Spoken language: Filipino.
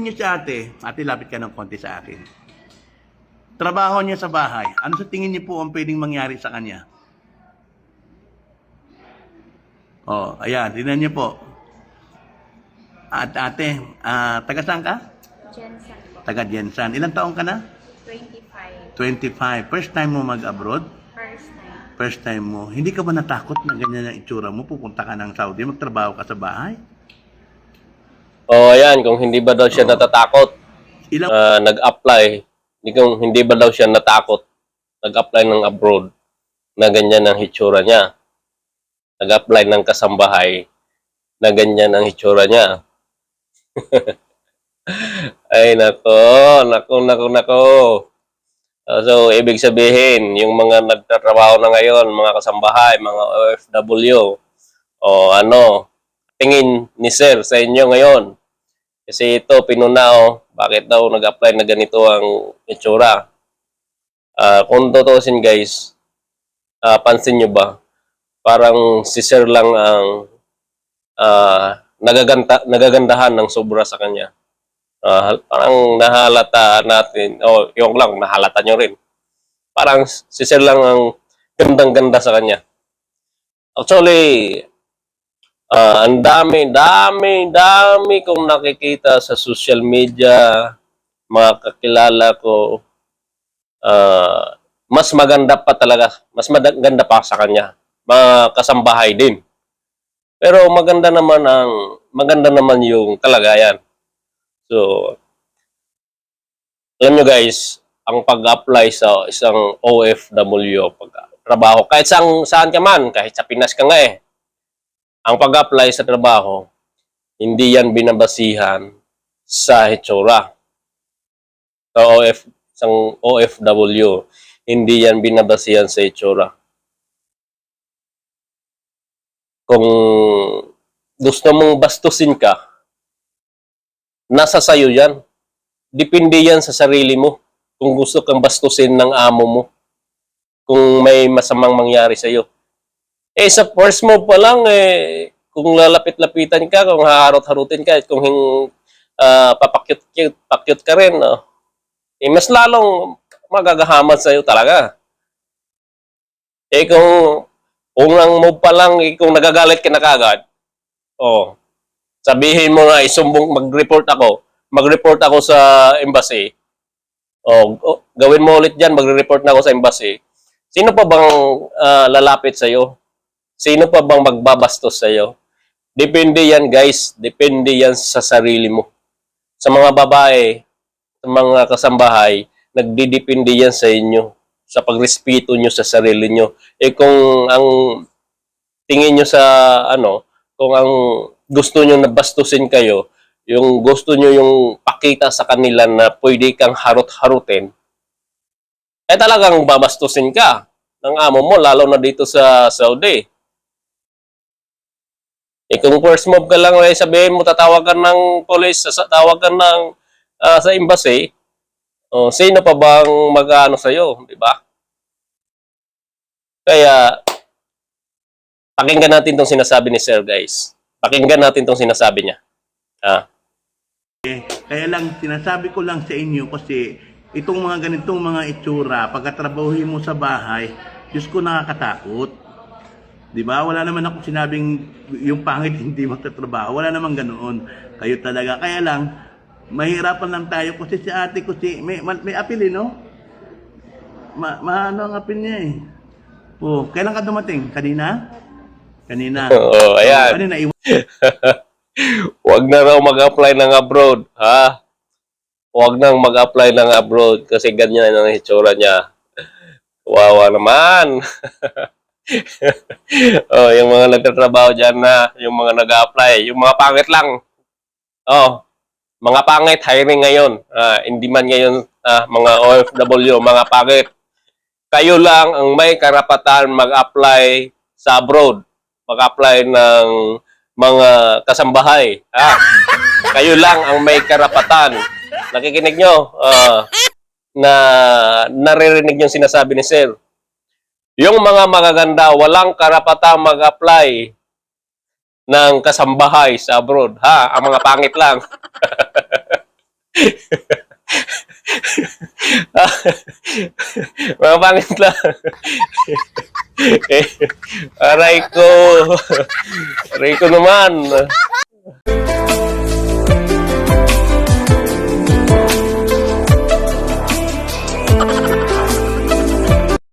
niyo si ate, lapit ka ng konti sa akin. Trabaho niya sa bahay. Ano sa tingin niyo po ang pwedeng mangyari sa kanya? Oh, ayan, tingnan niyo po. At ate, taga saan ka? Jensen po. Taga Jensan. Ilang taong ka na? 25. 25. First time mo mag-abroad? First time. First time mo. Hindi ka ba natakot na ganyan ang itsura mo? Pupunta ka ng Saudi, magtrabaho ka sa bahay? Ayan, kung hindi ba daw siya natatakot, Ilang nag-apply, kung hindi ba daw siya natakot, nag-apply ng abroad, na ganyan ang hitsura niya. Nag-apply ng kasambahay, na ganyan ang hitsura niya. Ay, nako. So, ibig sabihin, yung mga nagtatrabaho na ngayon, mga kasambahay, mga OFW, tingin ni Sir sa inyo ngayon. Kasi ito, pinunao, bakit daw nag-apply na ganito ang itsura? Kung tutusin guys, pansin nyo ba? Parang si Sir lang ang nagagandahan ng sobra sa kanya. Parang nahalata natin, yung lang, nahalata nyo rin. Parang si Sir lang ang gandang-ganda sa kanya. Actually, ang dami kong nakikita sa social media, mga kakilala ko, mas maganda pa talaga, mas maganda pa sa kanya, mga kasambahay din. Pero maganda naman yung kalagayan. So, alam nyo guys, ang pag-apply sa isang OFW, pag-trabaho, kahit saan ka man, kahit sa Pinas ka nga ang pag-apply sa trabaho, hindi yan binabasihan sa hitsura. Sa isang OFW, hindi yan binabasihan sa hitsura. Kung gusto mong bastusin ka, nasa sayo yan. Depende yan sa sarili mo. Kung gusto kang bastusin ng amo mo, kung may masamang mangyari sa'yo. Sa first move pa lang, kung lalapit-lapitan ka, kung haharot-harutin ka, kung papakyut ka rin, mas lalong magagahamad sa'yo talaga. Kung unang move pa lang, kung nagagalit ka na kagad, sabihin mo na mag-report ako sa embassy, gawin mo ulit dyan, magre-report na ako sa embassy. Sino pa bang lalapit sa'yo? Sino pa bang magbabastos sa'yo? Depende yan guys. Depende yan sa sarili mo. Sa mga babae, sa mga kasambahay, nagdidepende yan sa inyo. Sa pagrespeto nyo sa sarili nyo. Kung ang tingin nyo sa kung ang gusto nyo na bastusin kayo, yung gusto nyo yung pakita sa kanila na pwede kang harot-harutin, talagang babastusin ka ng amo mo, lalo na dito sa Saudi. Kung first move ka lang, sabihin mo, tatawagan ng police, tatawagan ng sa embassy, sino pa bang mag-ano sa'yo, di ba? Kaya, pakinggan natin itong sinasabi ni Sir, guys. Pakinggan natin itong sinasabi niya. Kaya lang, sinasabi ko lang sa inyo kasi itong mga ganitong mga itsura, pagkatrabahuhin mo sa bahay, Diyos ko nakakatakot. Diba? Wala naman ako sinabing yung pangit hindi magtatrabaho. Wala naman ganoon. Kayo talaga. Kaya lang, mahirapan lang tayo kasi si ate ko may apil no? Ano ang apil niya kailan ka dumating? Kanina? Kanina. Ayan. Kanina, Huwag na raw mag-apply ng abroad, ha? Huwag nang mag-apply ng abroad kasi ganyan ang hitsura niya. Wawa naman. Yung mga nagtatrabaho dyan yung mga nag-a-apply, yung mga pangit lang. Mga pangit hiring ngayon. Hindi man ngayon mga OFW, mga pangit. Kayo lang ang may karapatan mag-apply sa abroad. Mag-apply ng mga kasambahay. Kayo lang ang may karapatan. Nakikinig nyo? Na naririnig yung sinasabi ni Sir. Yung mga magaganda, walang karapatang mag-apply ng kasambahay sa abroad. Ang mga pangit lang. Mga pangit lang. Aray ko. Aray ko naman.